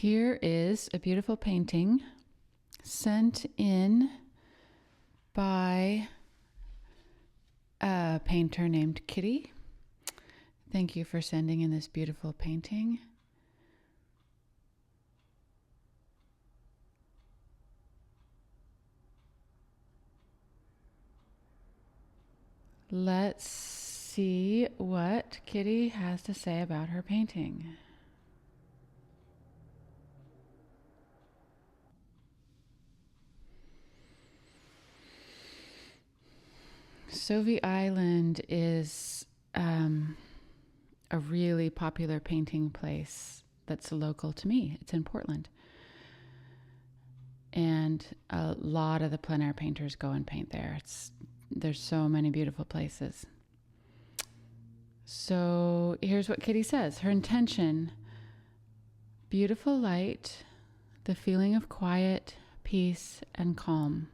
Here is a beautiful painting sent in by a painter named Kitty. Thank you for sending in this beautiful painting. Let's see what Kitty has to say about her painting. Sauvie Island is a really popular painting place that's local to me. It's in Portland. And a lot of the plein air painters go and paint there. There's so many beautiful places. So here's what Kitty says. Her intention: beautiful light, the feeling of quiet, peace, and calm.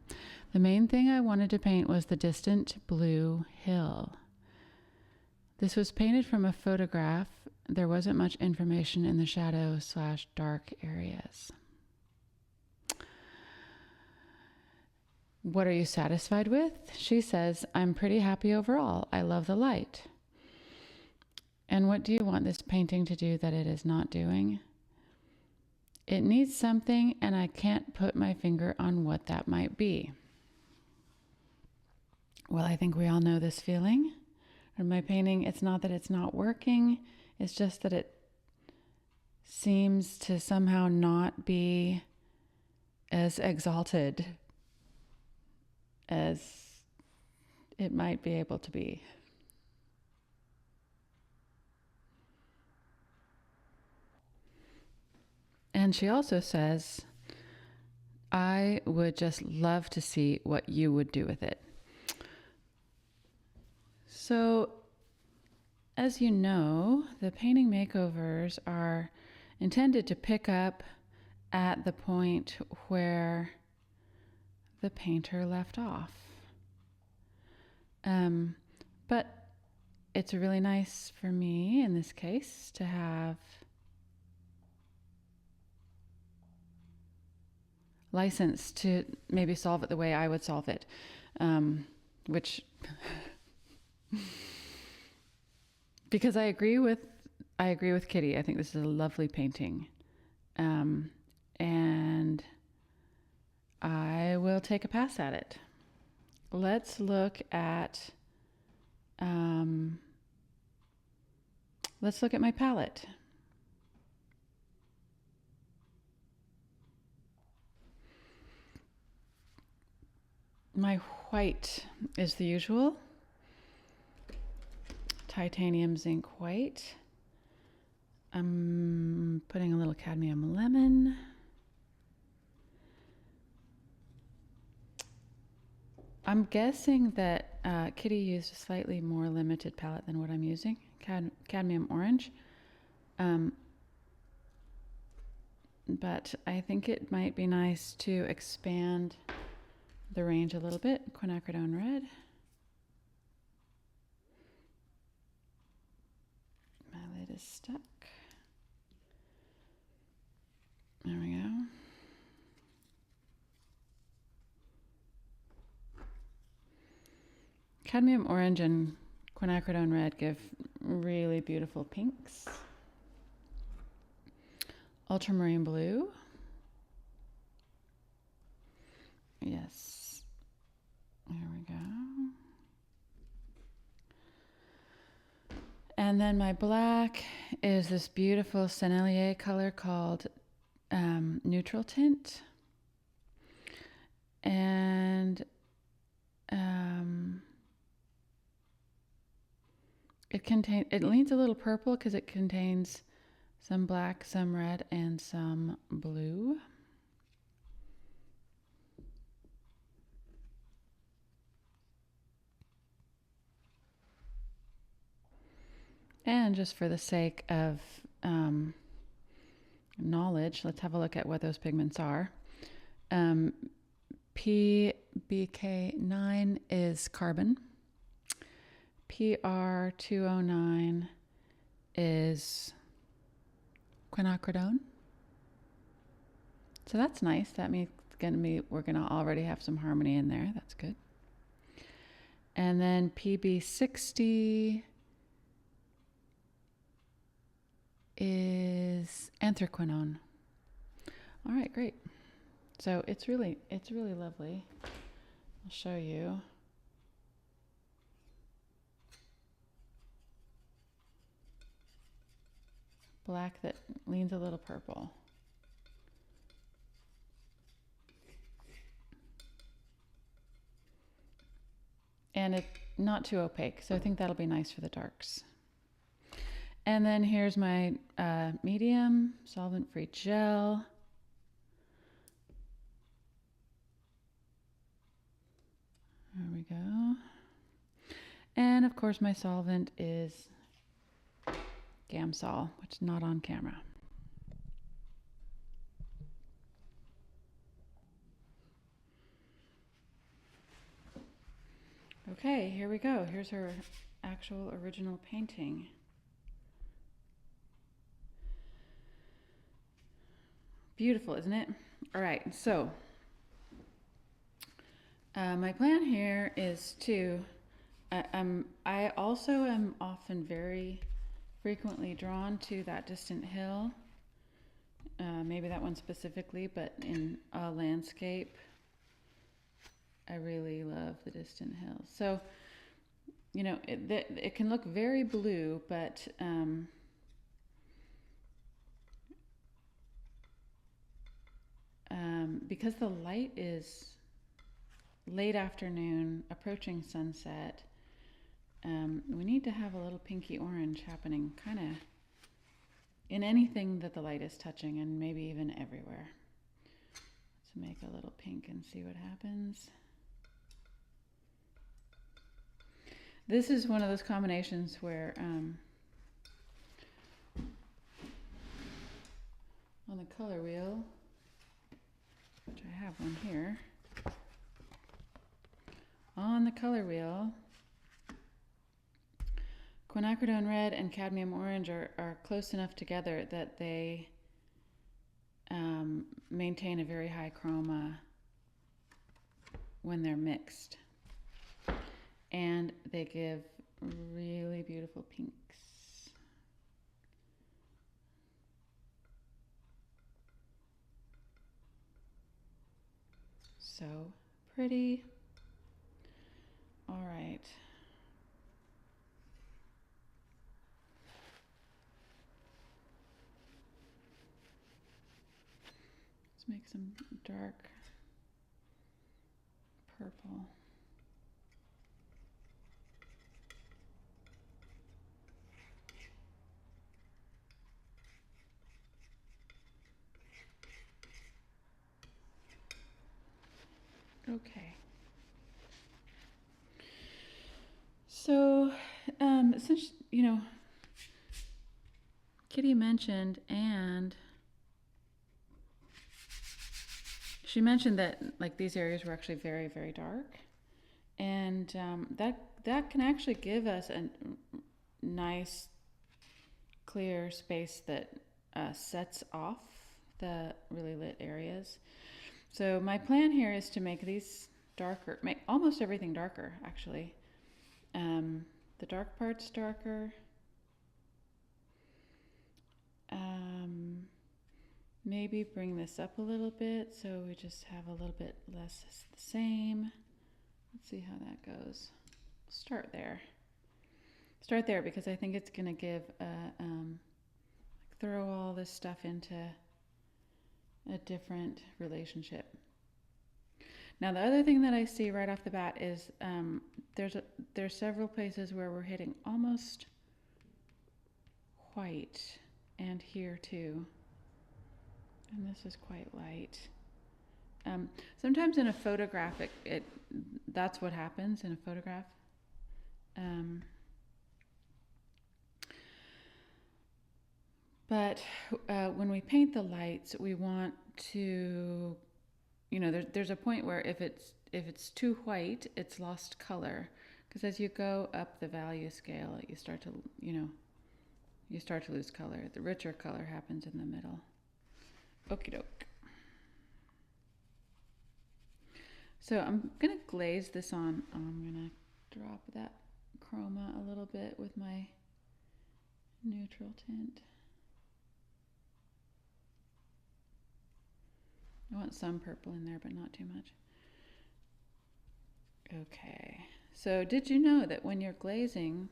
The main thing I wanted to paint was the distant blue hill. This was painted from a photograph. There wasn't much information in the shadow/dark areas. What are you satisfied with? She says, I'm pretty happy overall. I love the light. And what do you want this painting to do that it is not doing? It needs something, and I can't put my finger on what that might be. Well, I think we all know this feeling. In my painting, it's not that it's not working, it's just that it seems to somehow not be as exalted as it might be able to be. And she also says, I would just love to see what you would do with it. So, as you know, the painting makeovers are intended to pick up at the point where the painter left off. But it's really nice for me, in this case, to have license to maybe solve it the way I would solve it, which because I agree with Kitty. I think this is a lovely painting, and I will take a pass at it. Let's look at my palette. My white is the usual titanium zinc white. I'm putting a little cadmium lemon. I'm guessing that Kitty used a slightly more limited palette than what I'm using, cadmium orange. But I think it might be nice to expand the range a little bit. Quinacridone red. My lid is stuck. There we go. Cadmium orange and quinacridone red give really beautiful pinks. Ultramarine blue. Yes. There we go. And then my black is this beautiful Sennelier color called Neutral Tint. And it leans a little purple because it contains some black, some red, and some blue. And just for the sake of knowledge, let's have a look at what those pigments are. PBK9 is carbon. PR209 is quinacridone. So that's nice. That means we're gonna already have some harmony in there. That's good. And then PB60 is anthraquinone. All right, great. So it's really lovely. I'll show you. Black that leans a little purple. And it's not too opaque, so I think that'll be nice for the darks. And then here's my medium solvent-free gel. There we go. And of course my solvent is Gamsol, which is not on camera. Okay, here we go. Here's her actual original painting. Beautiful, isn't it? All right, so my plan here is to, I also am often very frequently drawn to that distant hill. Maybe that one specifically, but in a landscape, I really love the distant hill. So, you know, it can look very blue, but because the light is late afternoon, approaching sunset, we need to have a little pinky orange happening kind of in anything that the light is touching, and maybe even everywhere. Let's make a little pink and see what happens. This is one of those combinations where on the color wheel, which I have one here, on the color wheel, quinacridone red and cadmium orange are close enough together that they maintain a very high chroma when they're mixed. And they give really beautiful pinks. So pretty. All right. Let's make some dark purple. Okay. So, since, you know, Kitty mentioned, and she mentioned that like these areas were actually very, very dark, and that can actually give us a nice, clear space that sets off the really lit areas. So my plan here is to make these darker, make almost everything darker, actually. The dark parts darker. Maybe bring this up a little bit so we just have a little bit less the same. Let's see how that goes. Start there. Start there because I think it's going to give throw all this stuff into a different relationship. Now the other thing that I see right off the bat is there's several places where we're hitting almost white, and here too. And this is quite light. Sometimes in a photograph, that's what happens in a photograph. But when we paint the lights, we want to, you know, there's a point where if it's too white, it's lost color. Because as you go up the value scale, you start to lose color. The richer color happens in the middle. Okie doke. So I'm going to glaze this on. I'm going to drop that chroma a little bit with my neutral tint. I want some purple in there, but not too much. Okay, so did you know that when you're glazing,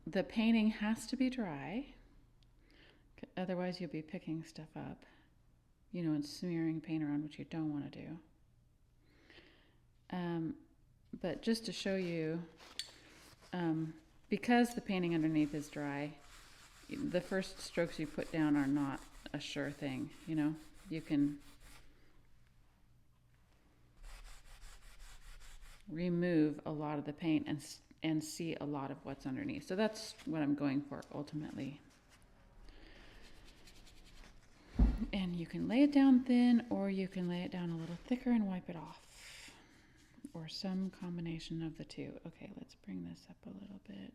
the painting has to be dry, otherwise you'll be picking stuff up, you know, and smearing paint around, which you don't want to do. But just to show you, because the painting underneath is dry, the first strokes you put down are not a sure thing, you know. You can remove a lot of the paint and see a lot of what's underneath. So that's what I'm going for ultimately. And you can lay it down thin, or you can lay it down a little thicker and wipe it off, or some combination of the two. Okay, let's bring this up a little bit.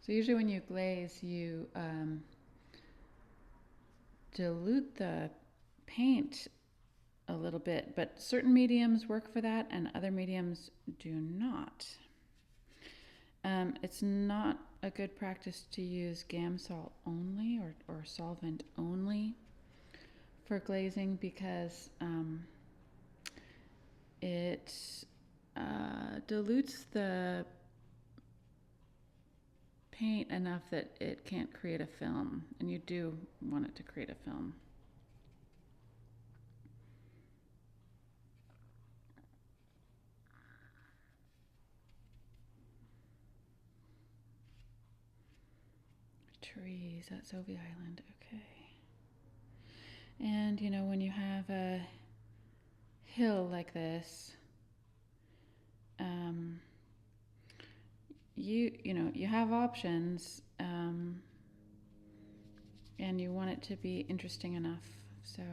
So usually when you glaze, you dilute the paint a little bit, but certain mediums work for that and other mediums do not. It's not a good practice to use Gamsol only or solvent only for glazing, because it dilutes the paint enough that it can't create a film, and you do want it to create a film. Trees at Sauvie Island, okay. And you know, when you have a hill like this, you have options, and you want it to be interesting enough. So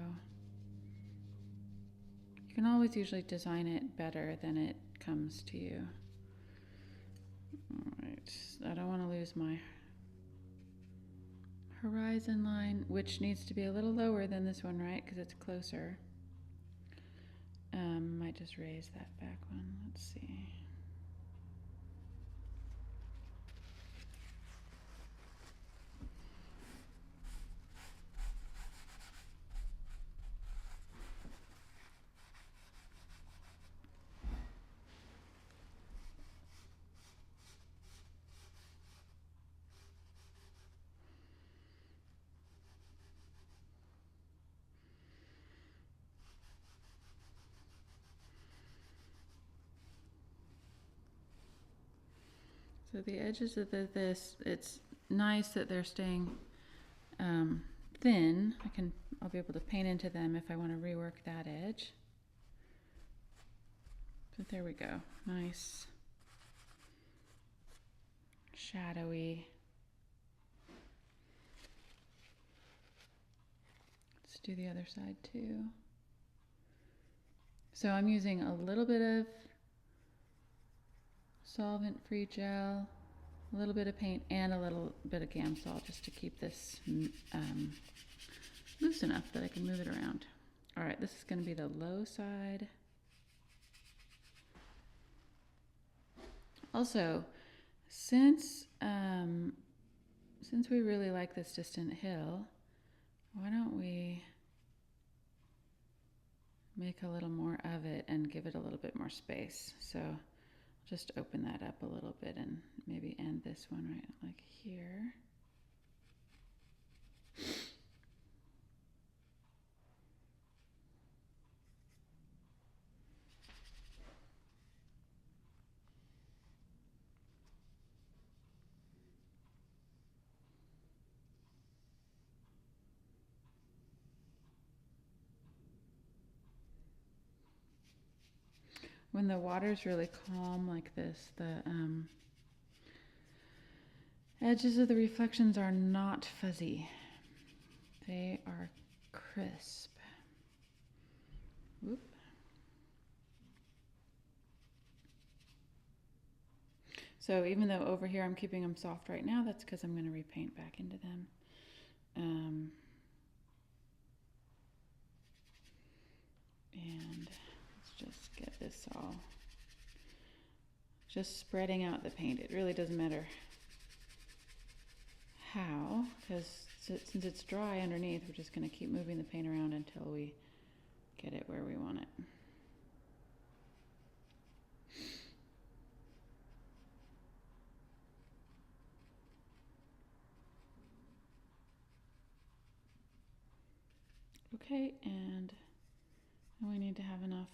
you can always usually design it better than it comes to you. All right, I don't want to lose my horizon line, which needs to be a little lower than this one, right? Because it's closer. Might just raise that back one. Let's see. So the edges of this, it's nice that they're staying thin. I'll be able to paint into them if I want to rework that edge. But there we go. Nice, shadowy. Let's do the other side too. So I'm using a little bit of solvent-free gel, a little bit of paint, and a little bit of Gamsol, just to keep this loose enough that I can move it around. All right, this is going to be the low side. Also, since we really like this distant hill, why don't we make a little more of it and give it a little bit more space? So just open that up a little bit and maybe end this one right like here. when the water's really calm like this, the edges of the reflections are not fuzzy. They are crisp. Whoop. So even though over here I'm keeping them soft right now, that's because I'm going to repaint back into them. And let's just get this all, just spreading out the paint. It really doesn't matter how, because since it's dry underneath, we're just going to keep moving the paint around until we get it where we want it. Okay, and we need to have enough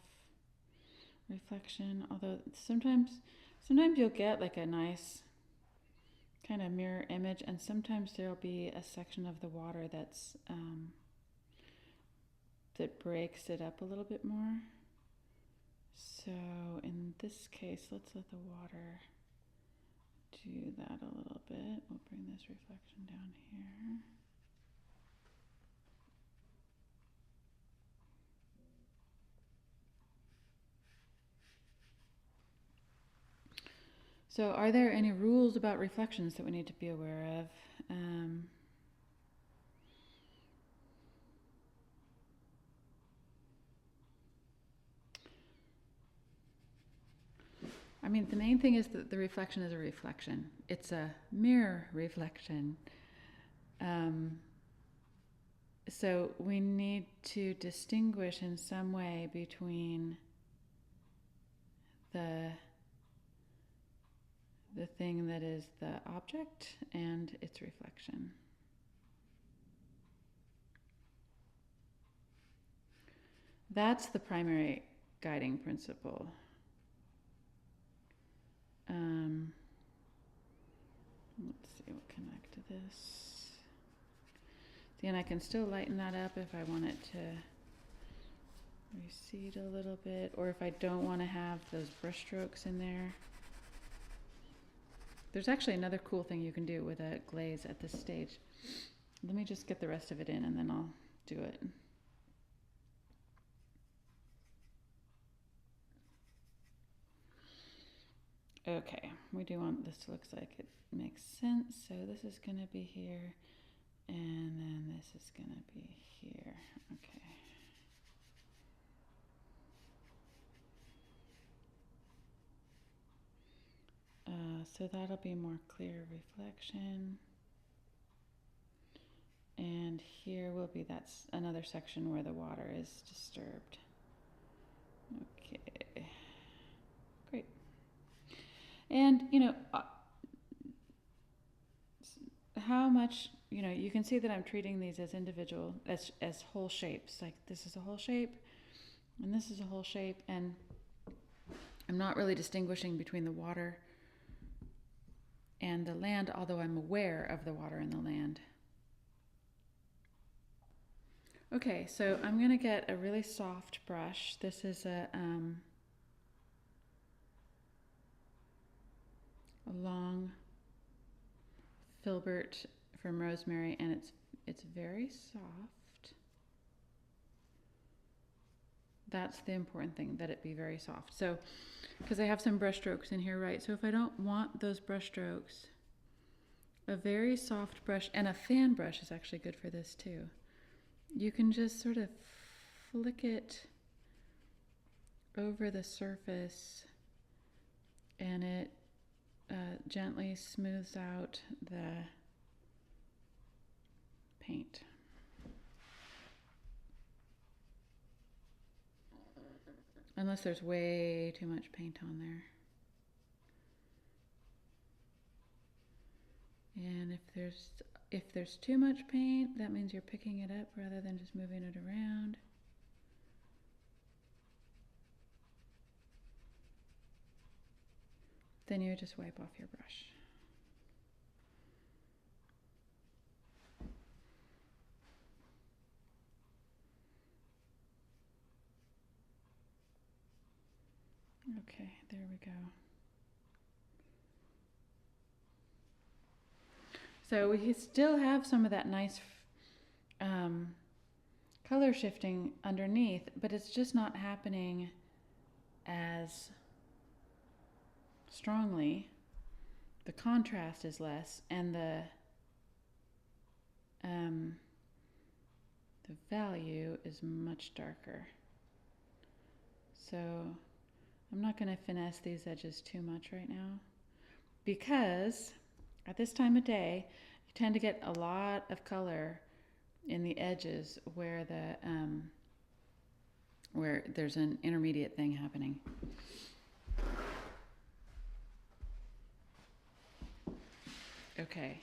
reflection, although sometimes you'll get like a nice kind of mirror image, and sometimes there'll be a section of the water that's that breaks it up a little bit more. So in this case, let's let the water do that a little bit. We'll bring this reflection down here. So are there any rules about reflections that we need to be aware of? I mean, the main thing is that the reflection is a reflection. It's a mirror reflection. So we need to distinguish in some way between the thing that is the object and its reflection. That's the primary guiding principle. Let's see, we'll connect to this. See, and I can still lighten that up if I want it to recede a little bit, or if I don't want to have those brush strokes in there. There's actually another cool thing you can do with a glaze at this stage. Let me just get the rest of it in and then I'll do it. Okay, we do want this to look like it makes sense. So this is going to be here, and then this is going to be here. Okay. So that'll be more clear reflection. And here will be, that's another section where the water is disturbed. Okay, great. And, you know, how much, you know, you can see that I'm treating these as individual, as whole shapes. Like this is a whole shape, and this is a whole shape, and I'm not really distinguishing between the water and the land, although I'm aware of the water and the land. Okay, so I'm going to get a really soft brush. This is a long filbert from Rosemary, and it's very soft. That's the important thing, that it be very soft. So, because I have some brush strokes in here, right? So if I don't want those brush strokes, a very soft brush, and a fan brush is actually good for this too. You can just sort of flick it over the surface, and it gently smooths out the paint. Unless there's way too much paint on there. And if there's too much paint, that means you're picking it up rather than just moving it around. Then you just wipe off your brush. Okay, there we go. So we still have some of that nice color shifting underneath, but it's just not happening as strongly. The contrast is less, and the value is much darker. So I'm not going to finesse these edges too much right now, because at this time of day you tend to get a lot of color in the edges where where there's an intermediate thing happening. Okay,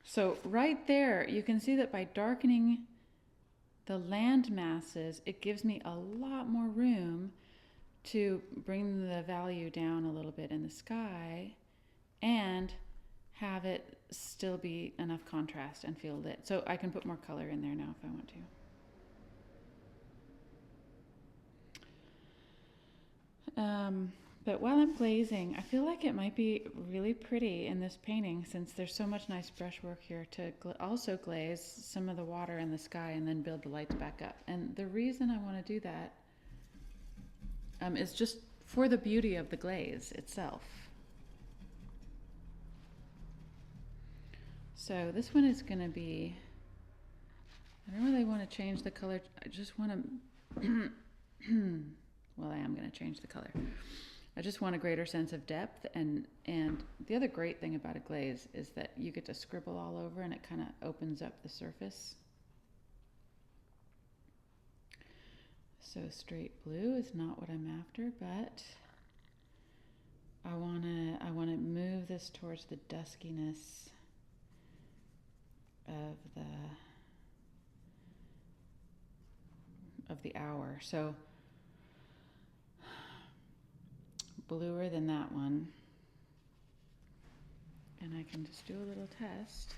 so right there you can see that by darkening the land masses, it gives me a lot more room to bring the value down a little bit in the sky and have it still be enough contrast and feel lit. So I can put more color in there now if I want to. But while I'm glazing, I feel like it might be really pretty in this painting, since there's so much nice brushwork here, to also glaze some of the water in the sky and then build the lights back up. And the reason I want to do that is just for the beauty of the glaze itself. So this one is going to be, I don't really want to change the color. I just want to, well, I am going to change the color. I just want a greater sense of depth, and the other great thing about a glaze is that you get to scribble all over and it kind of opens up the surface. So straight blue is not what I'm after, but I want to move this towards the duskiness of the hour. So bluer than that one. And I can just do a little test.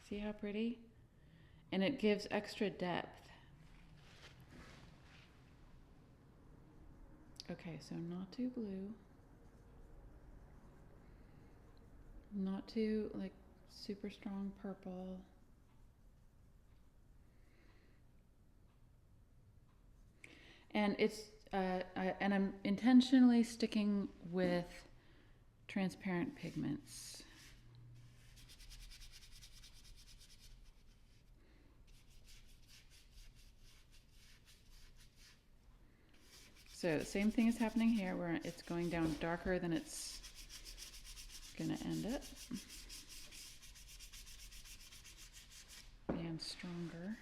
See how pretty? And it gives extra depth. Okay, so not too blue. Not too like super strong purple. And it's and I'm intentionally sticking with transparent pigments. So same thing is happening here, where it's going down darker than it's gonna end up, and stronger.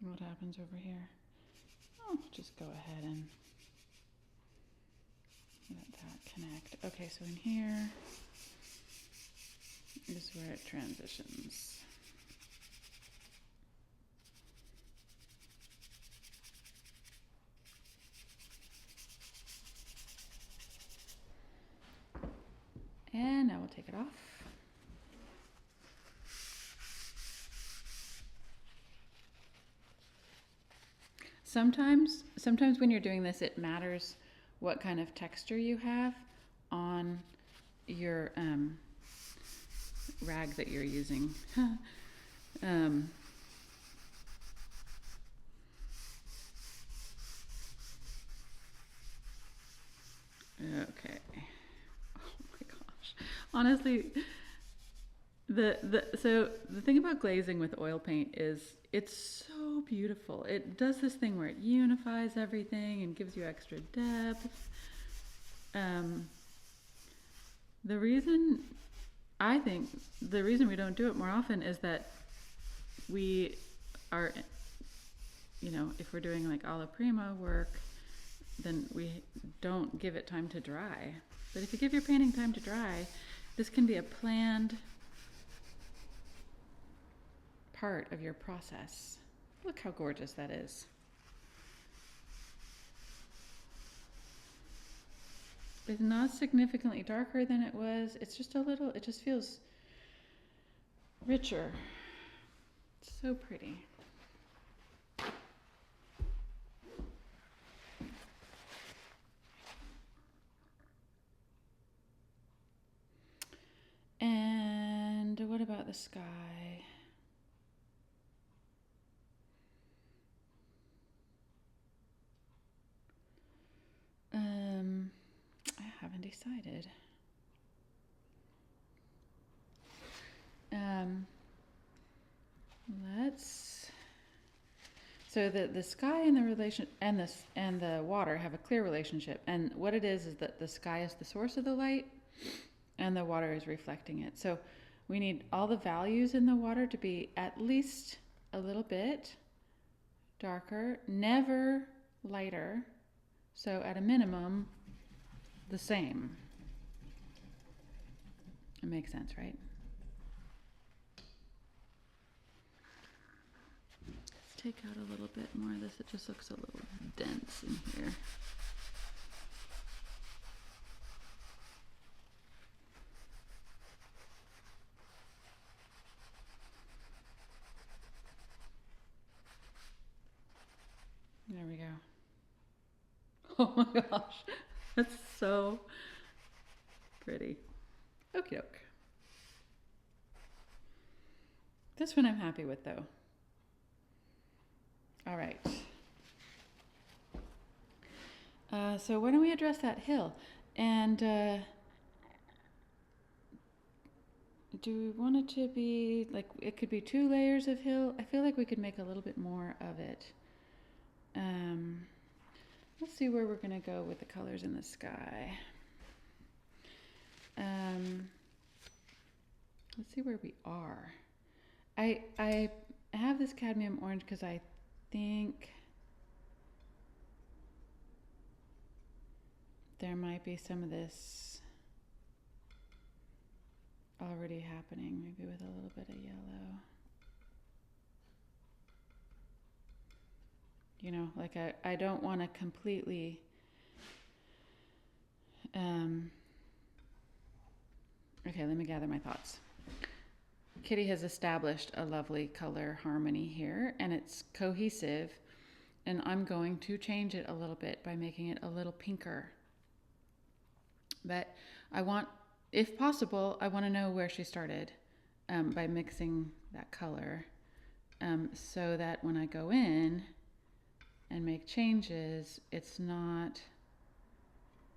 What happens over here? Oh, just go ahead and let that connect. Okay, so in here is where it transitions. And now we'll take it off. Sometimes when you're doing this, it matters what kind of texture you have on your rag that you're using. Okay. Oh my gosh. Honestly, so the thing about glazing with oil paint is it's so beautiful. It does this thing where it unifies everything and gives you extra depth. I think the reason we don't do it more often is that we are, if we're doing like alla prima work, then we don't give it time to dry. But if you give your painting time to dry, this can be a planned part of your process. Look how gorgeous that is. It's not significantly darker than it was. It's just a little, it just feels richer. It's so pretty. And what about the sky? I haven't decided. So the sky and the relation and the water have a clear relationship, and what it is that the sky is the source of the light and the water is reflecting it. So we need all the values in the water to be at least a little bit darker, never lighter. So at a minimum, the same. It makes sense, right? Let's take out a little bit more of this. It just looks a little dense in here. There we go. Oh my gosh, that's so pretty. Okie doke. This one I'm happy with though. All right. So why don't we address that hill? And do we want it to be like, it could be 2 layers of hill? I feel like we could make a little bit more of it. Let's see where we're going to go with the colors in the sky. Let's see where we are. I have this cadmium orange because I think there might be some of this already happening, maybe with a little bit of yellow. You know, like I don't want to completely okay, let me gather my thoughts. Kitty has established a lovely color harmony here, and it's cohesive, and I'm going to change it a little bit by making it a little pinker. But I want, if possible, I want to know where she started by mixing that color, so that when I go in and make changes, it's not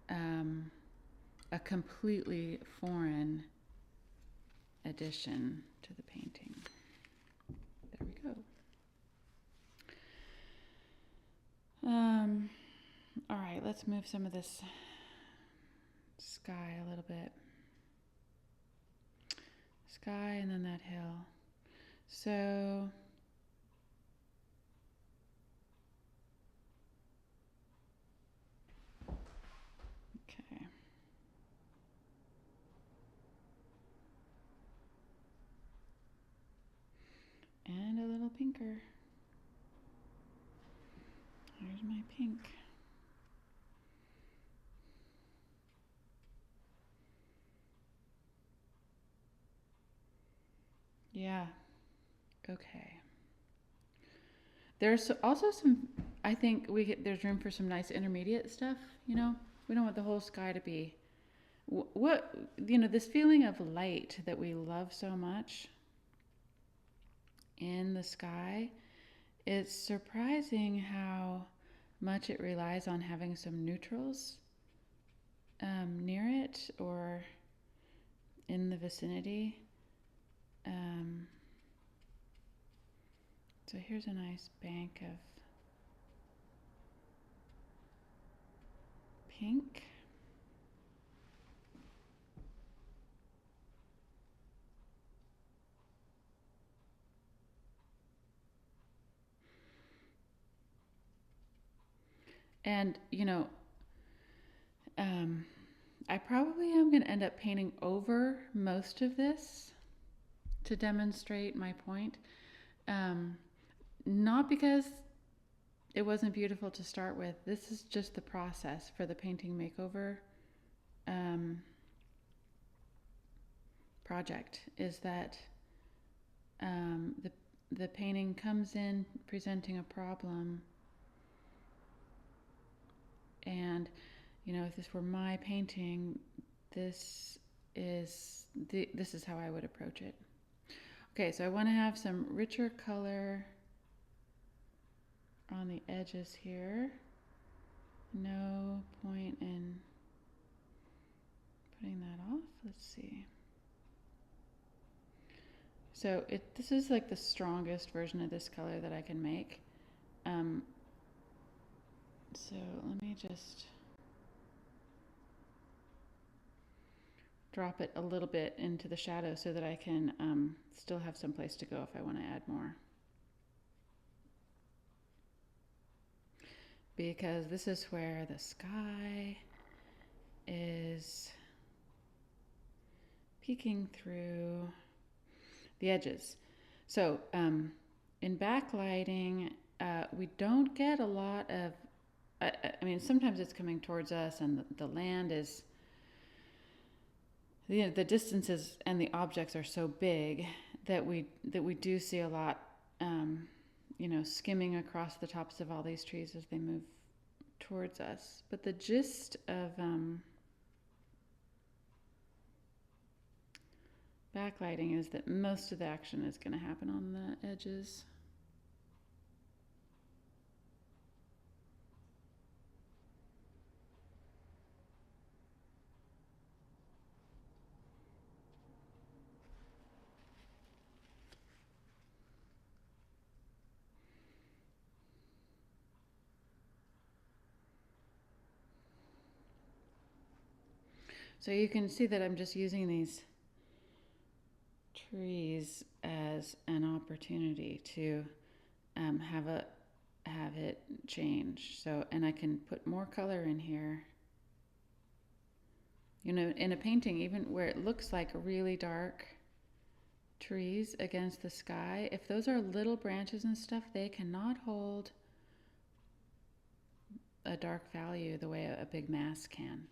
a completely foreign addition to the painting. There we go. All right, let's move some of this sky a little bit. Sky and then that hill. So okay. And a little pinker. Here's my pink. Yeah. Okay. There's also some, I think there's room for some nice intermediate stuff, you know? We don't want the whole sky to be, what, you know, this feeling of light that we love so much in the sky, it's surprising how much it relies on having some neutrals near it or in the vicinity. So here's a nice bank of pink. And, you know, I probably am going to end up painting over most of this to demonstrate my point. Not because it wasn't beautiful to start with. This is just the process for the Painting Makeover project is that the painting comes in presenting a problem, and if this were my painting, this is how I would approach it. Okay, so I want to have some richer color on the edges here. No point in putting that off. Let's see. So this is like the strongest version of this color that I can make. So let me just drop it a little bit into the shadow so that I can still have some place to go if I want to add more. Because this is where the sky is peeking through the edges. So in backlighting, we don't get a lot of, I mean, sometimes it's coming towards us and the land is, the distances and the objects are so big that we do see a lot, skimming across the tops of all these trees as they move towards us. But the gist of backlighting is that most of the action is going to happen on the edges. So you can see that I'm just using these trees as an opportunity to have it change. So, and I can put more color in here. In a painting, even where it looks like really dark trees against the sky, if those are little branches and stuff, they cannot hold a dark value the way a big mass can.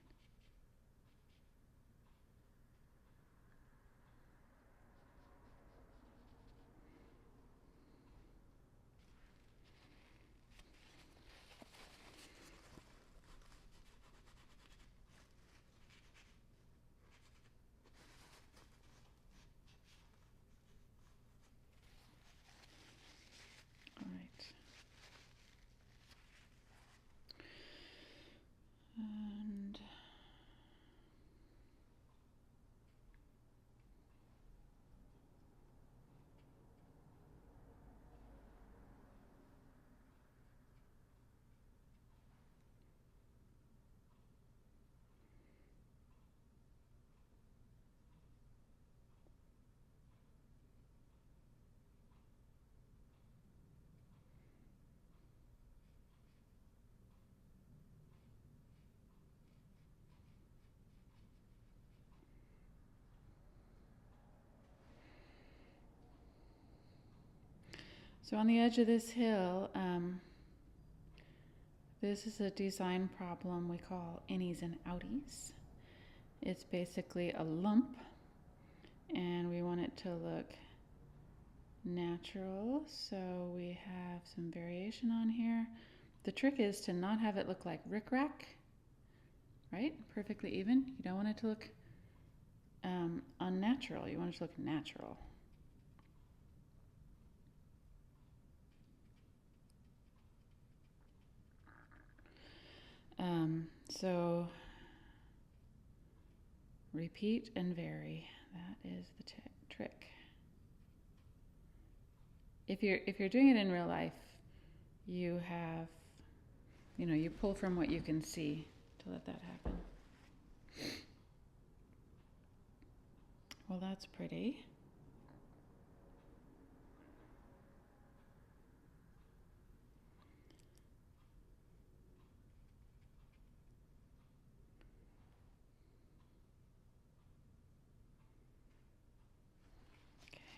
And so on the edge of this hill, this is a design problem we call innies and outies. It's basically a lump, and we want it to look natural, so we have some variation on here. The trick is to not have it look like rickrack, right? Perfectly even. You don't want it to look unnatural. You want it to look natural. So repeat and vary. That is the trick. If you're doing it in real life, you have, you pull from what you can see to let that happen. Well, that's pretty.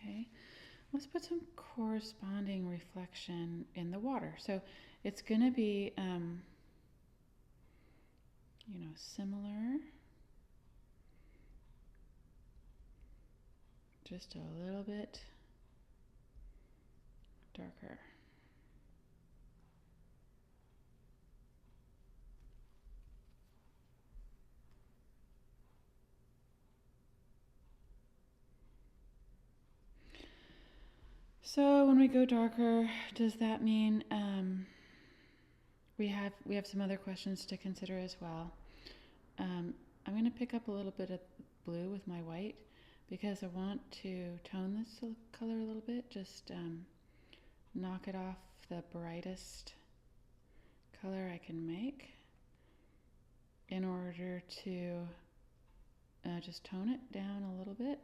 Okay, let's put some corresponding reflection in the water. So it's going to be, similar. just a little bit darker. So when we go darker, does that mean we have some other questions to consider as well? I'm going to pick up a little bit of blue with my white because I want to tone this color a little bit, just knock it off the brightest color I can make in order to just tone it down a little bit.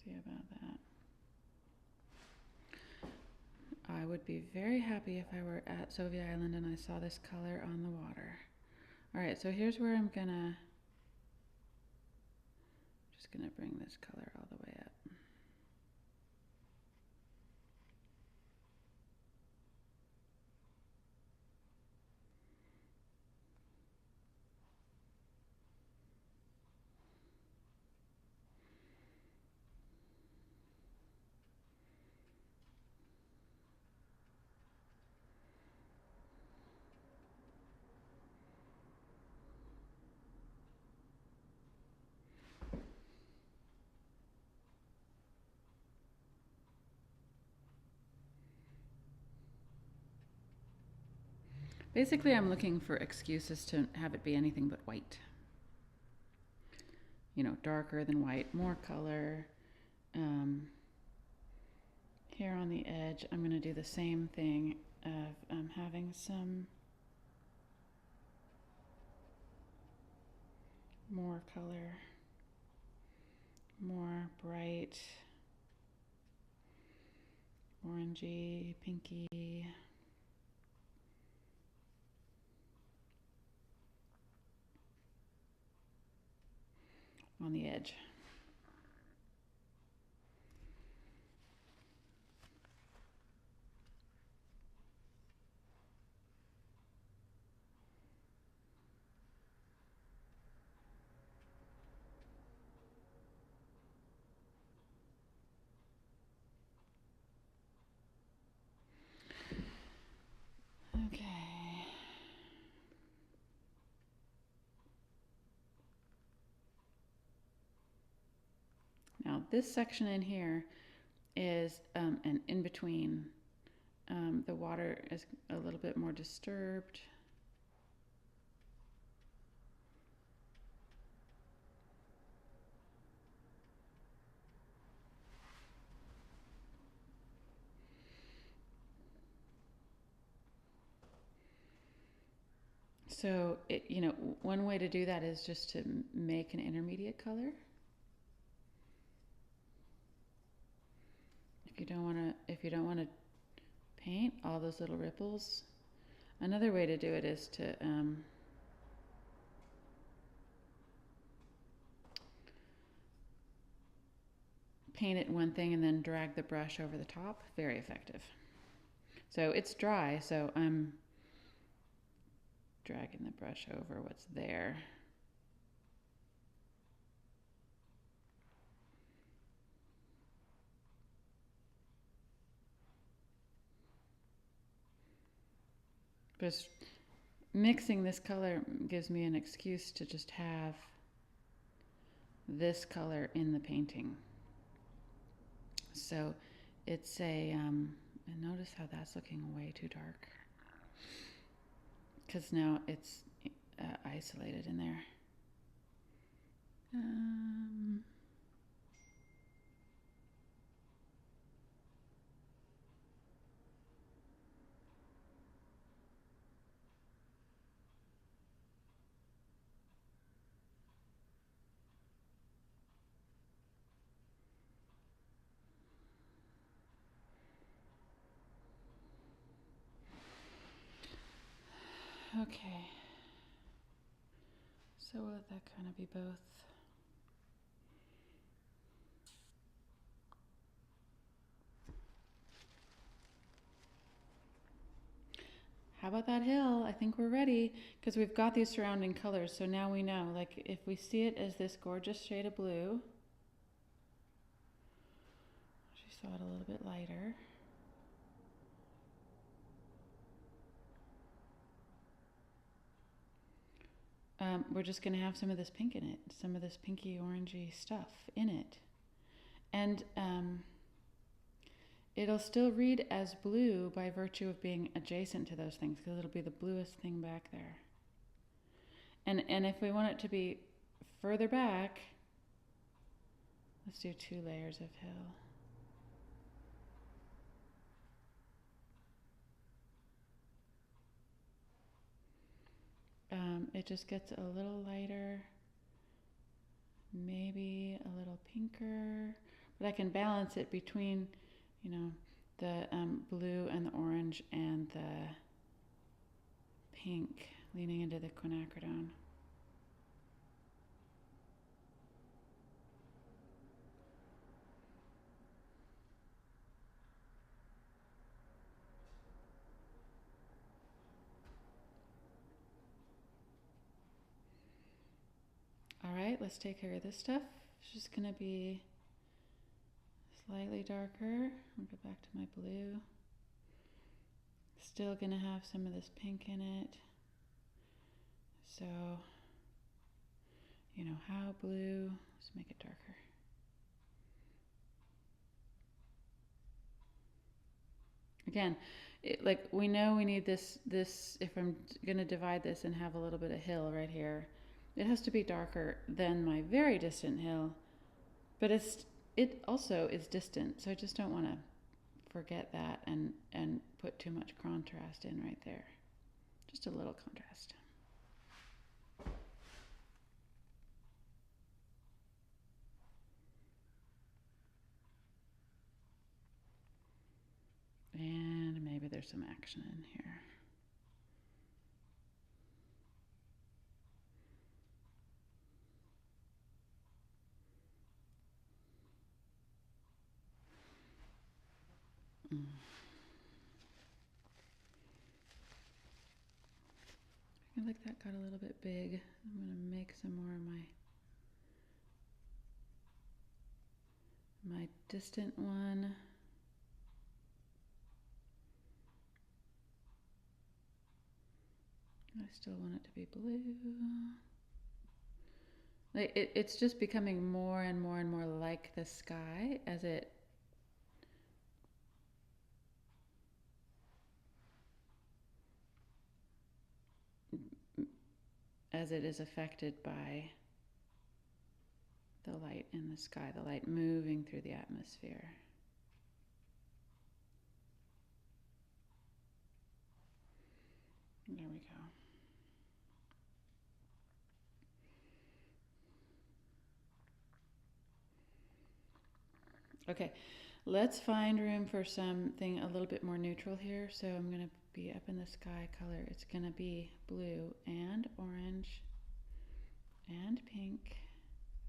See about that. I would be very happy if I were at Sauvie Island and I saw this color on the water. All right, so here's where I'm just gonna bring this color all the way up. Basically, I'm looking for excuses to have it be anything but white. You know, darker than white, more color. Here on the edge, I'm going to do the same thing of having some more color, more bright, orangey, pinky. On the edge. Okay. Now this section in here is an in-between. The water is a little bit more disturbed. So one way to do that is just to make an intermediate color. If you don't want to paint all those little ripples, another way to do it is to paint it one thing and then drag the brush over the top. Very effective. So it's dry, so I'm dragging the brush over what's there. Just mixing this color gives me an excuse to just have this color in the painting. So it's and notice how that's looking way too dark, because now it's isolated in there. Okay, so will that kind of be both? how about that hill? I think we're ready because we've got these surrounding colors. So now we know, like if we see it as this gorgeous shade of blue, she saw it a little bit lighter. We're just going to have some of this pink in it, some of this pinky orangey stuff in it. And it'll still read as blue by virtue of being adjacent to those things because it'll be the bluest thing back there. And if we want it to be further back, let's do 2 layers of hill. It just gets a little lighter, maybe a little pinker, but I can balance it between, you know, the blue and the orange and the pink leaning into the quinacridone. All right, let's take care of this stuff. It's just gonna be slightly darker. I'll go back to my blue. Still gonna have some of this pink in it. So, you know, how blue? Let's make it darker. Again, like we know we need this, if I'm gonna divide this and have a little bit of hill right here, it has to be darker than my very distant hill, but it also is distant, so I just don't want to forget that and put too much contrast in right there. Just a little contrast. And maybe there's some action in here. I feel like that got a little bit big. I'm going to make some more of my distant one. I still want it to be blue. Like it's just becoming more and more and more like the sky as it is affected by the light in the sky, the light moving through the atmosphere. There we go. Okay, let's find room for something a little bit more neutral here. So I'm going to be up in the sky color. It's going to be blue and orange and pink.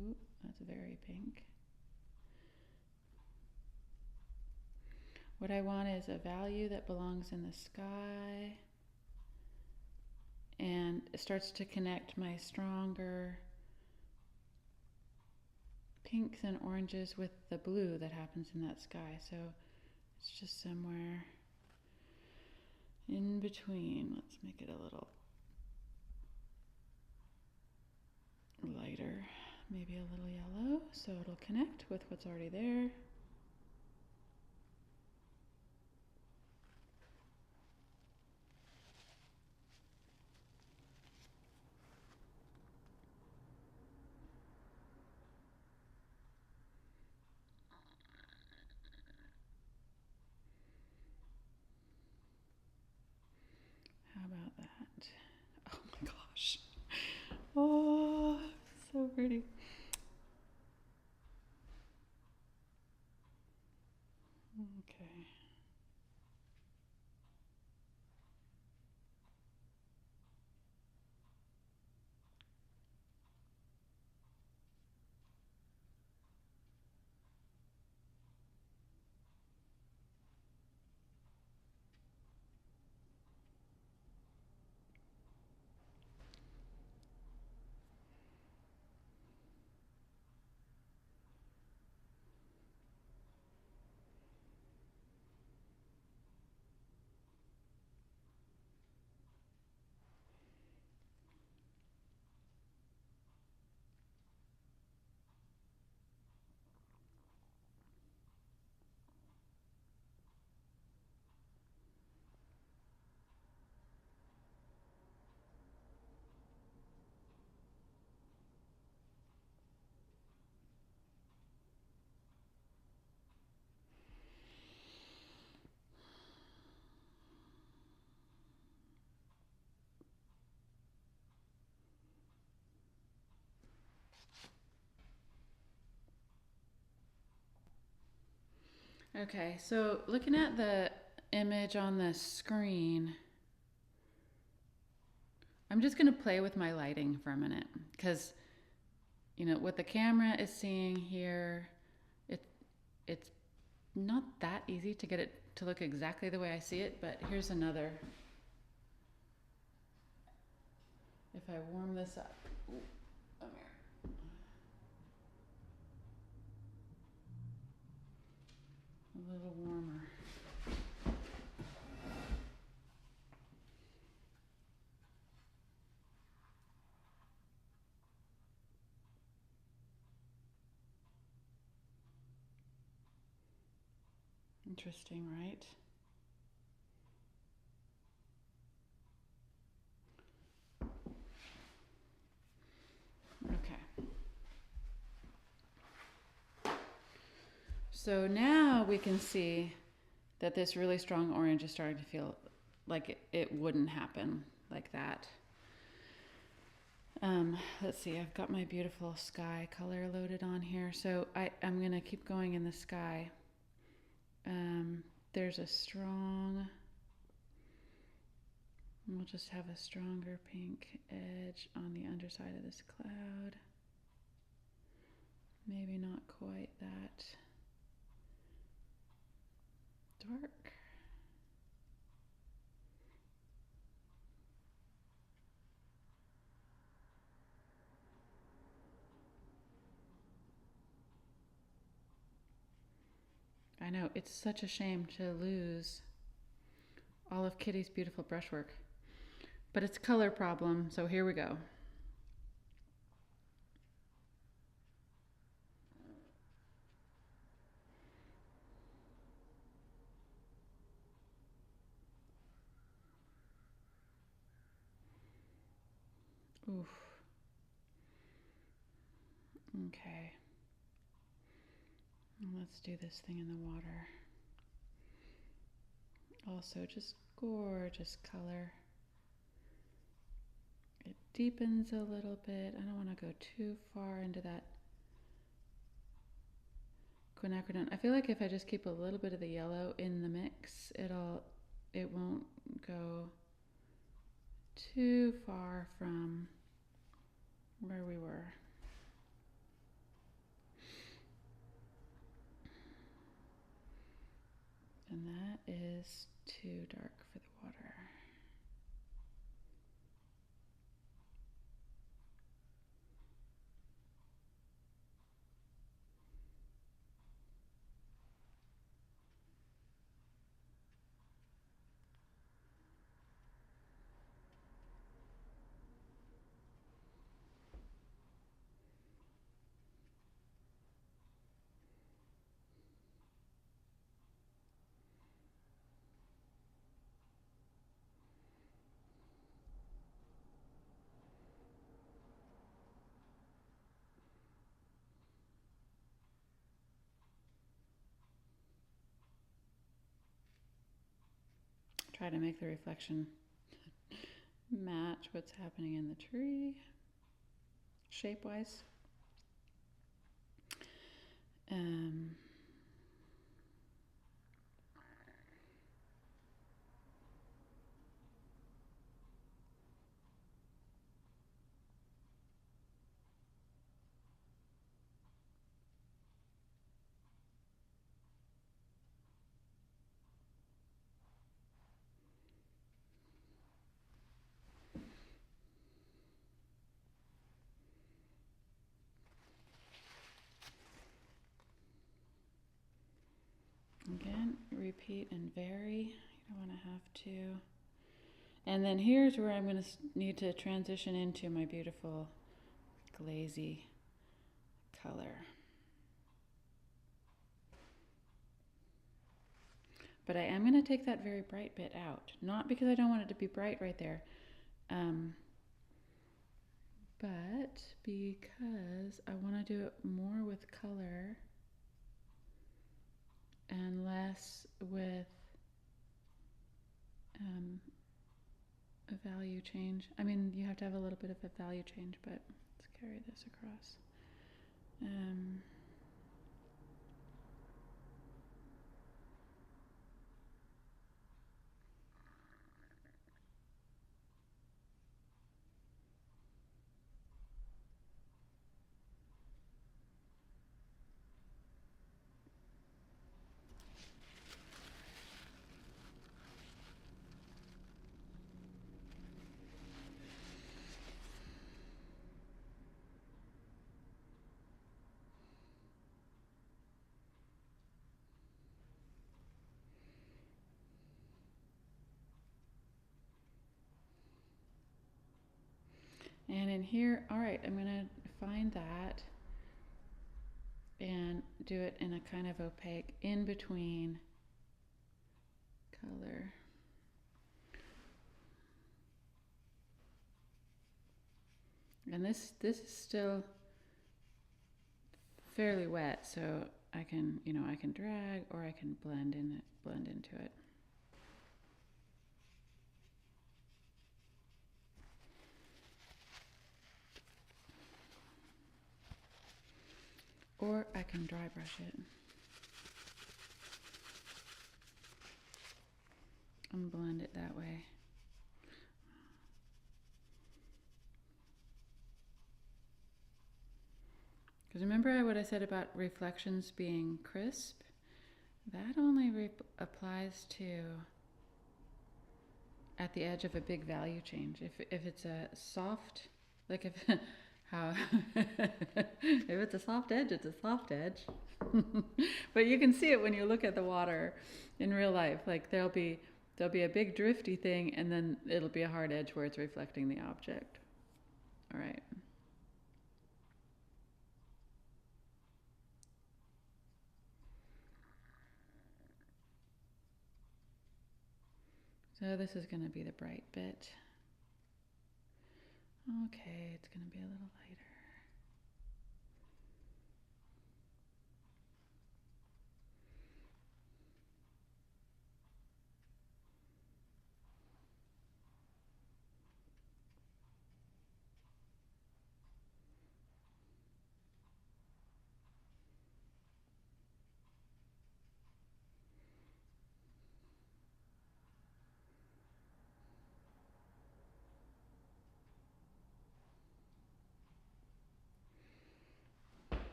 Ooh, that's very pink. What I want is a value that belongs in the sky and it starts to connect my stronger pinks and oranges with the blue that happens in that sky. So it's just somewhere in between. Let's make it a little lighter, maybe a little yellow, so it'll connect with what's already there. How about that? Oh my gosh. Oh, so pretty. Okay. Okay, so looking at the image on the screen, I'm just going to play with my lighting for a minute because, you know, what the camera is seeing here, it's not that easy to get it to look exactly the way I see it, but here's another. If I warm this up, ooh, come here. A little warmer. Interesting, right? Okay. So now we can see that this really strong orange is starting to feel like it wouldn't happen like that. Let's see, I've got my beautiful sky color loaded on here. So I'm gonna keep going in the sky. There's a strong, we'll just have a stronger pink edge on the underside of this cloud. Maybe not quite that dark. I know, it's such a shame to lose all of Kitty's beautiful brushwork. But it's a color problem, so here we go. Oof. Okay. Let's do this thing in the water. Also, just gorgeous color. It deepens a little bit. I don't want to go too far into that quinacridone. I feel like if I just keep a little bit of the yellow in the mix, it won't go too far from where we were. And that is too dark for the water. Try to make the reflection match what's happening in the tree, shape-wise. Again, repeat and vary. You don't want to have to. And then here's where I'm going to need to transition into my beautiful glazy color. But I am going to take that very bright bit out. Not because I don't want it to be bright right there, but because I want to do it more with color and less with a value change. I mean, you have to have a little bit of a value change, but let's carry this across. And in here, all right, I'm gonna find that and do it in a kind of opaque in between color. And this is still fairly wet, so I can, I can drag or I can blend into it. Or I can dry brush it and blend it that way. Because remember what I said about reflections being crisp? That only applies to at the edge of a big value change. If it's a soft, like if how if it's a soft edge, it's a soft edge. But you can see it when you look at the water in real life. Like there'll be a big drifty thing, and then it'll be a hard edge where it's reflecting the object. All right. So this is going to be the bright bit. Okay, it's going to be a little lighter.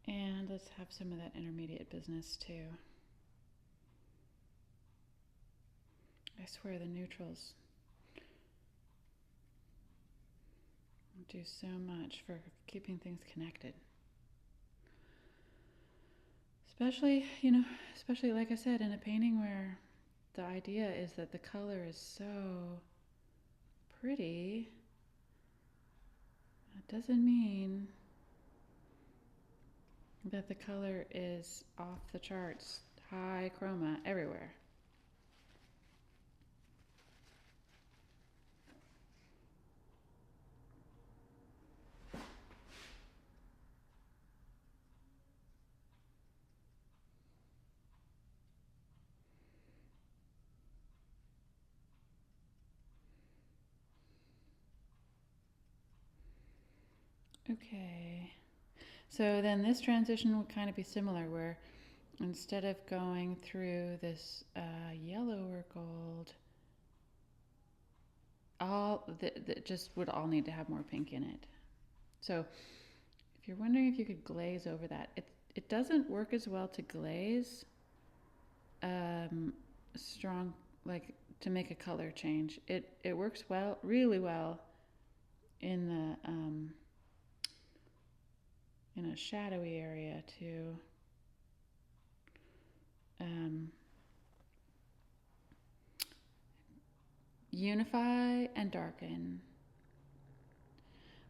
And let's have some of that intermediate business too. I swear the neutrals do so much for keeping things connected. Especially like I said, in a painting where the idea is that the color is so pretty, that doesn't mean that the color is off the charts, high chroma everywhere. Okay, so then this transition would kind of be similar, where instead of going through this yellow or gold, just would all need to have more pink in it. So if you're wondering if you could glaze over that, it doesn't work as well to glaze strong, like to make a color change. It works really well in the in a shadowy area to unify and darken.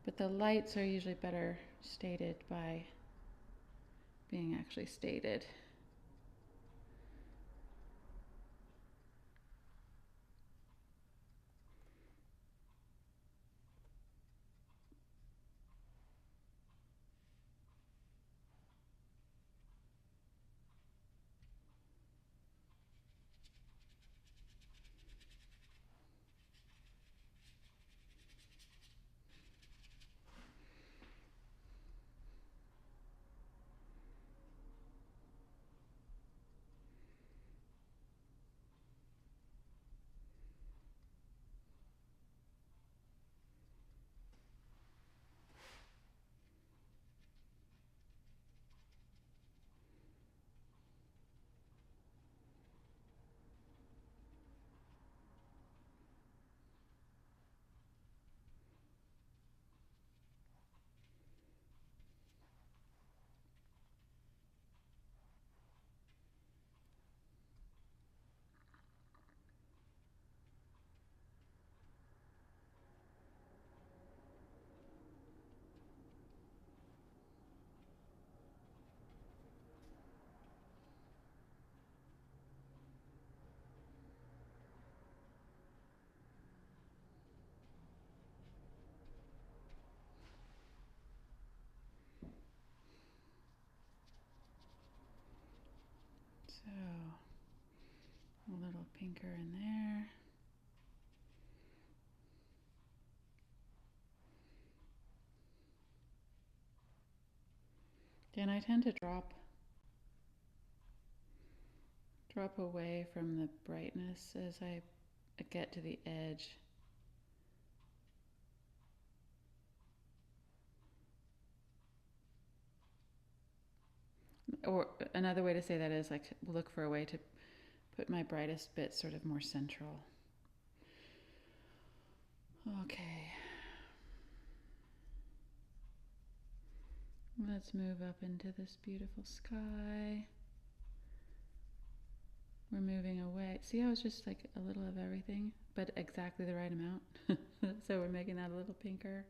But the lights are usually better stated by being actually stated. pinker in there. And I tend to drop away from the brightness as I get to the edge. Or another way to say that is like look for a way to put my brightest bit sort of more central. Okay. Let's move up into this beautiful sky. We're moving away. See how it's just like a little of everything, but exactly the right amount. So we're making that a little pinker.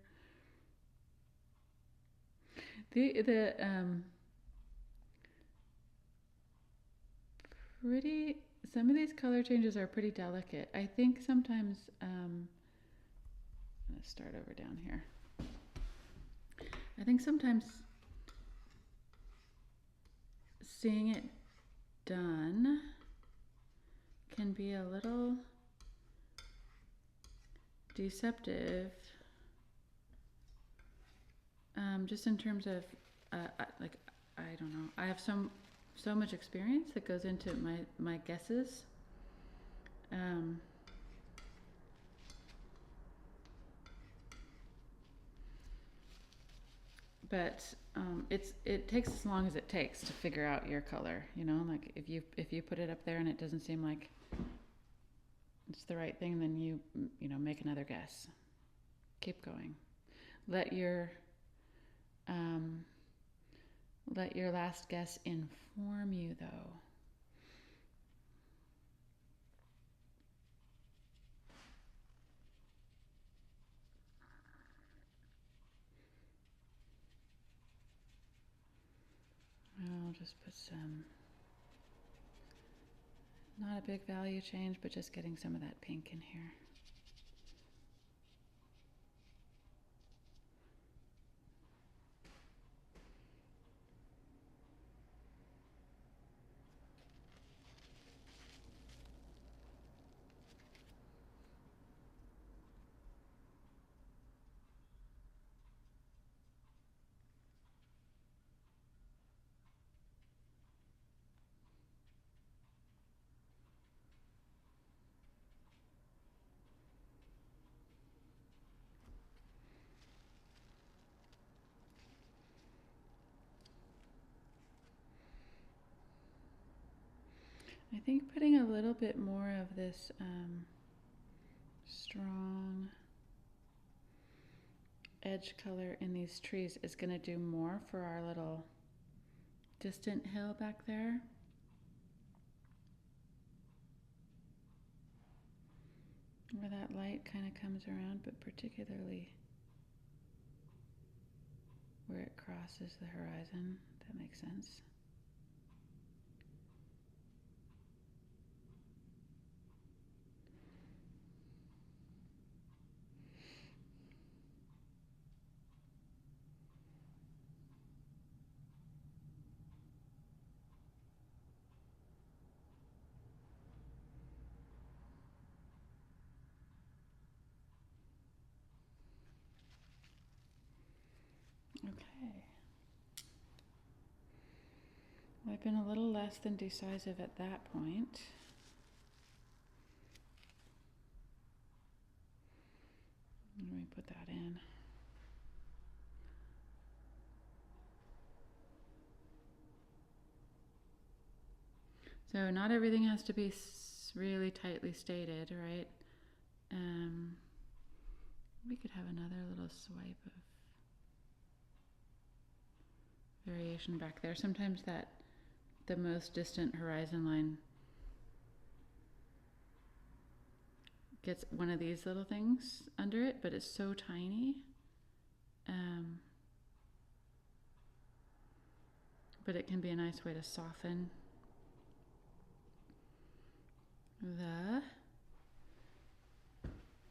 Some of these color changes are pretty delicate. I think sometimes, let's start over down here. I think sometimes seeing it done can be a little deceptive, just in terms of, like, I don't know. I have so much experience that goes into my guesses. But it takes as long as it takes to figure out your color, you know, like if you put it up there and it doesn't seem like it's the right thing, then you know, make another guess. Keep going. Let your last guess inform you, though. I'll just put some, not a big value change, but just getting some of that pink in here. I think putting a little bit more of this strong edge color in these trees is going to do more for our little distant hill back there. Where that light kind of comes around, but particularly where it crosses the horizon. That makes sense. Okay. Well, I've been a little less than decisive at that point. Let me put that in. So not everything has to be really tightly stated, right? We could have another little swipe of variation back there. Sometimes the most distant horizon line gets one of these little things under it, but it's so tiny. But it can be a nice way to soften the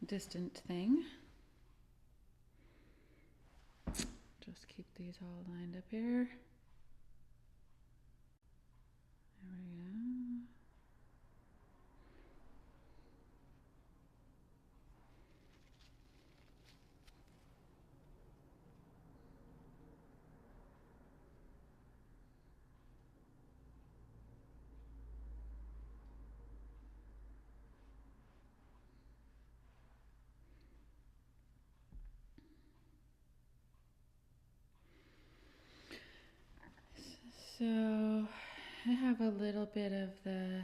distant thing. Just keep these all lined up here. There we go. So I have a little bit of the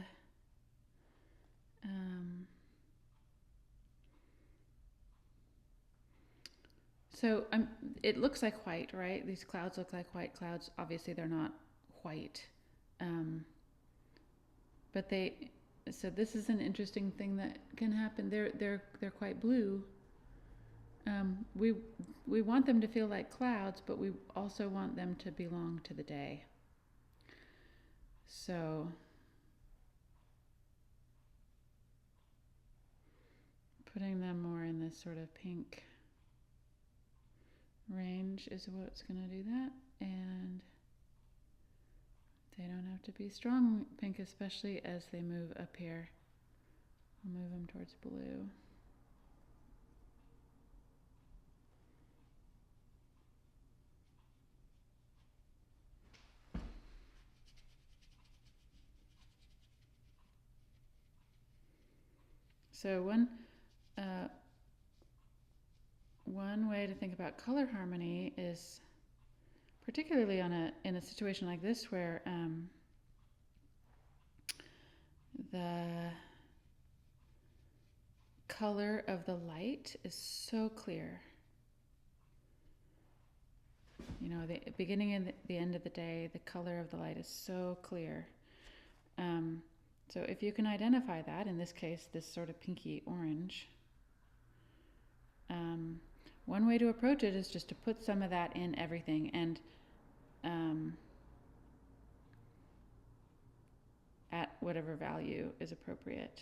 it looks like white, right? These clouds look like white clouds. Obviously, they're not white, but they. So this is an interesting thing that can happen. They're quite blue. We want them to feel like clouds, but we also want them to belong to the day. So putting them more in this sort of pink range is what's going to do that. And they don't have to be strong pink, especially as they move up here. I'll move them towards blue. So one way to think about color harmony is, particularly in a situation like this where the color of the light is so clear. You know, the beginning and the end of the day, the color of the light is so clear. So if you can identify that, in this case, this sort of pinky orange, one way to approach it is just to put some of that in everything, and at whatever value is appropriate.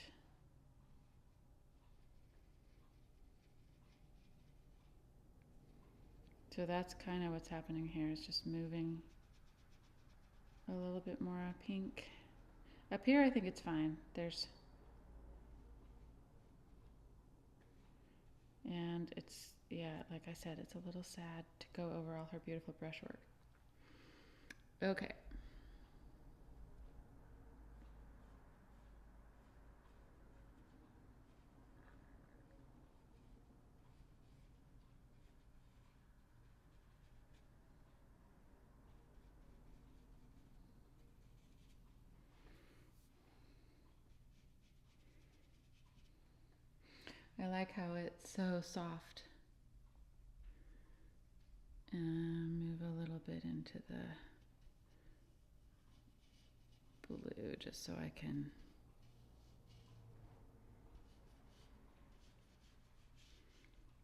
So that's kind of what's happening here, is just moving a little bit more pink. Up here I think it's fine. And it's, yeah, like I said, it's a little sad to go over all her beautiful brushwork. Okay. I like how it's so soft. Move a little bit into the blue just so I can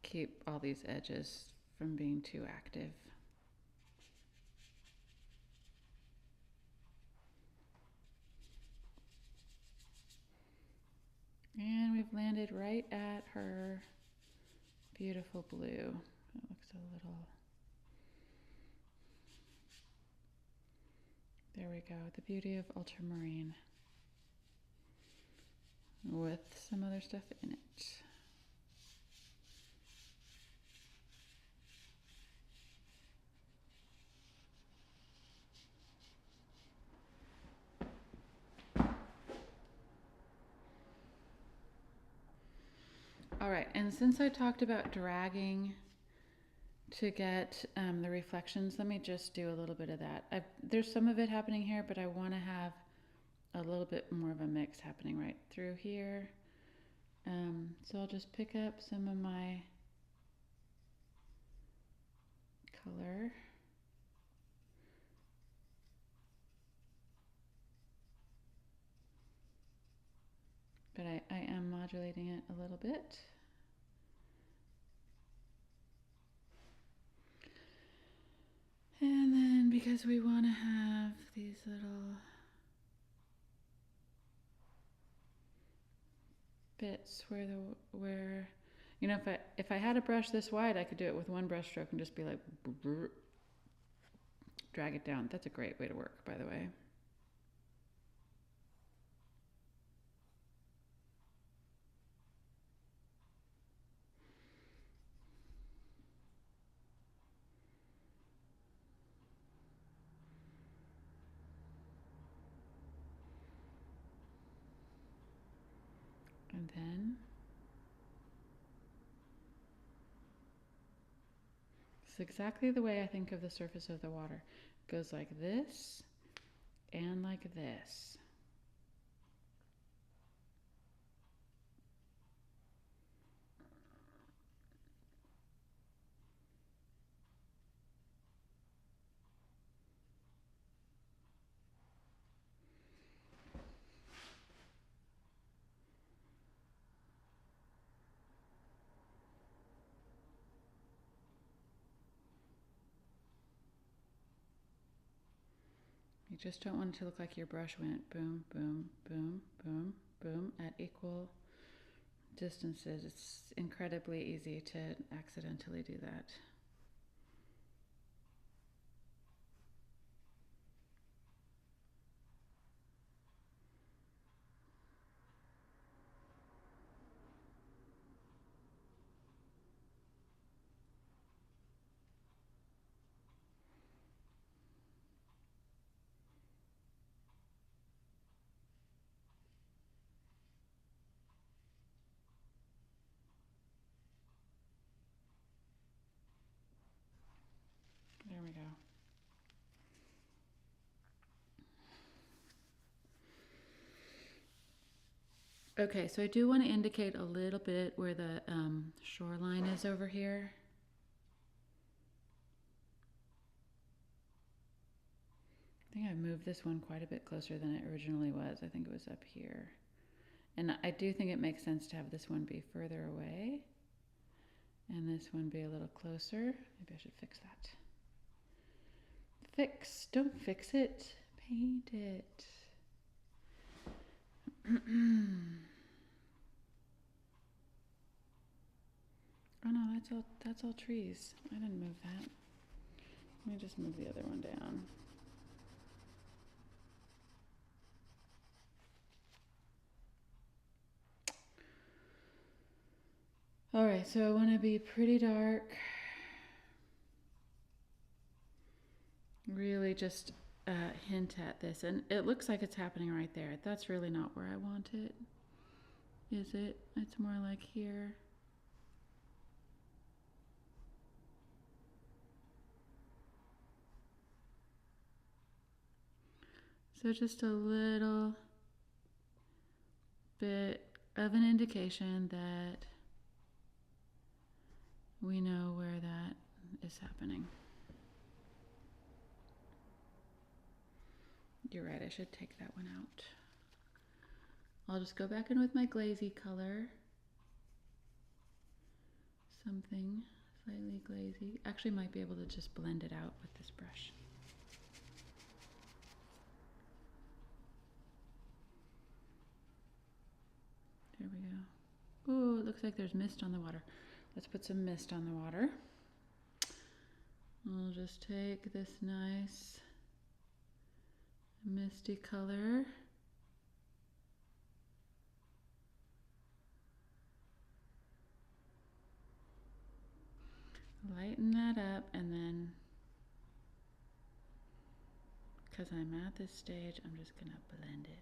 keep all these edges from being too active. And we've landed right at her beautiful blue. It looks a little... There we go, the beauty of ultramarine with some other stuff in it. All right, and since I talked about dragging to get the reflections, let me just do a little bit of that. There's some of it happening here, but I want to have a little bit more of a mix happening right through here. So I'll just pick up some of my color. But I am modulating it a little bit. And then because we want to have these little bits where you know, if I had a brush this wide, I could do it with one brush stroke and just be like drag it down. That's a great way to work, by the way. And then it's exactly the way I think of the surface of the water. It goes like this, and like this. You just don't want it to look like your brush went boom, boom, boom, boom, boom at equal distances. It's incredibly easy to accidentally do that. There we go. Okay, so I do want to indicate a little bit where the shoreline is over here. I think I moved this one quite a bit closer than it originally was. I think it was up here. And I do think it makes sense to have this one be further away and this one be a little closer. Maybe I should fix that. Fix, don't fix it, paint it. Oh no, that's all trees. I didn't move that. Let me just move the other one down. All right, so I want to be pretty dark. Really just hint at this. And it looks like it's happening right there. That's really not where I want it, is it? It's more like here. So just a little bit of an indication that we know where that is happening. You're right, I should take that one out. I'll just go back in with my glazy color. Something slightly glazy. Actually might be able to just blend it out with this brush. There we go. Ooh, it looks like there's mist on the water. Let's put some mist on the water. I'll just take this nice misty color. Lighten that up, and then, because I'm at this stage, I'm just gonna blend it.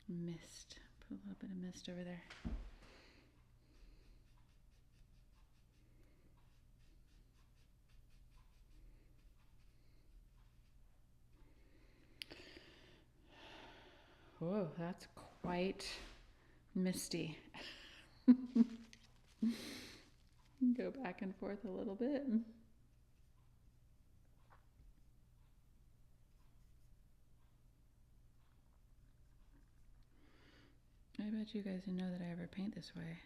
Mist. Put a little bit of mist over there. Whoa, that's quite misty. Go back and forth a little bit. I bet you guys didn't know that I ever paint this way.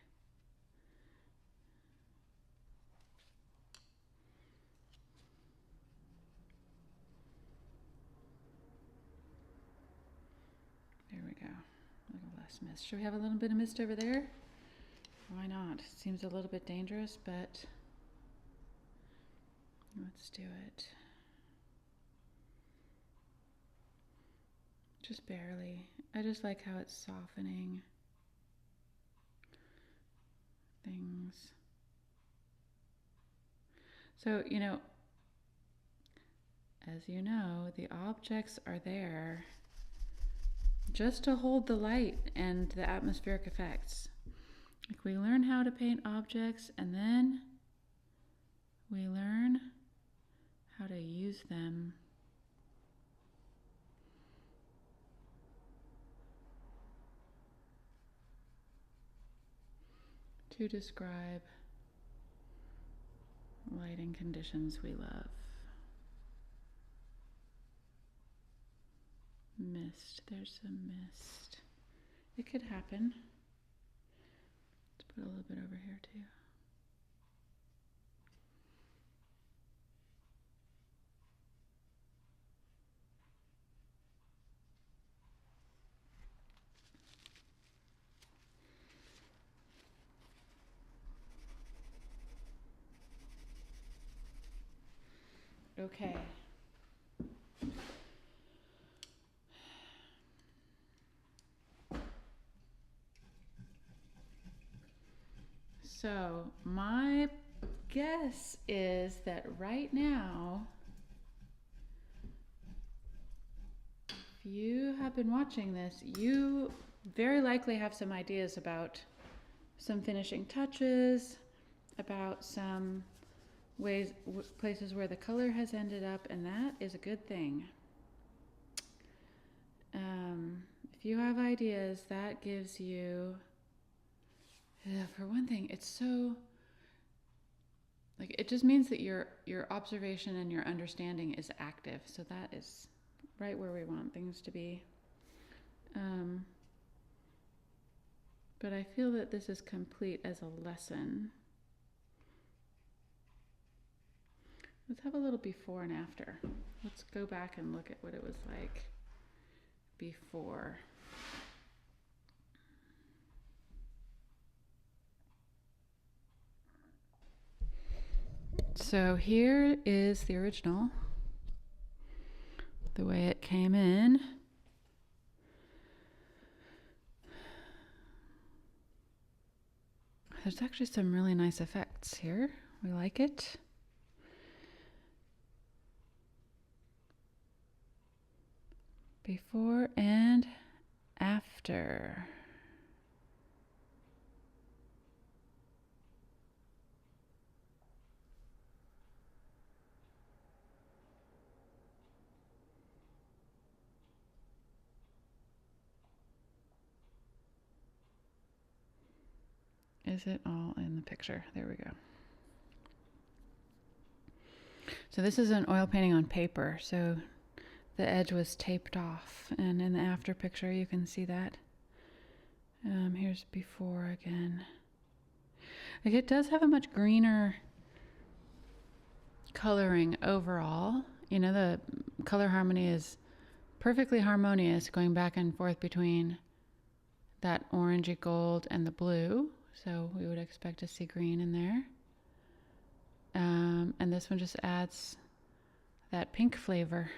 There we go. A little less mist. Should we have a little bit of mist over there? Why not? Seems a little bit dangerous, but let's do it. Just barely. I just like how it's softening things. So, you know, as you know, the objects are there just to hold the light and the atmospheric effects. Like we learn how to paint objects and then we learn how to use them. To describe lighting conditions we love. Mist, there's some mist. It could happen. Let's put a little bit over here too. Okay. So my guess is that right now, if you have been watching this, you very likely have some ideas about some finishing touches, about some places where the color has ended up, and that is a good thing. If you have ideas, that gives you, for one thing, it's so, like, it just means that your observation and your understanding is active. So that is right where we want things to be. But I feel that this is complete as a lesson. Let's have a little before and after. Let's go back and look at what it was like before. So here is the original, the way it came in. There's actually some really nice effects here. We like it. Before and after. Is it all in the picture? There we go. So this is an oil painting on paper. So the edge was taped off, and in the after picture you can see that. Here's before again. Like, it does have a much greener coloring overall. You know, the color harmony is perfectly harmonious, going back and forth between that orangey gold and the blue. So we would expect to see green in there. And this one just adds that pink flavor.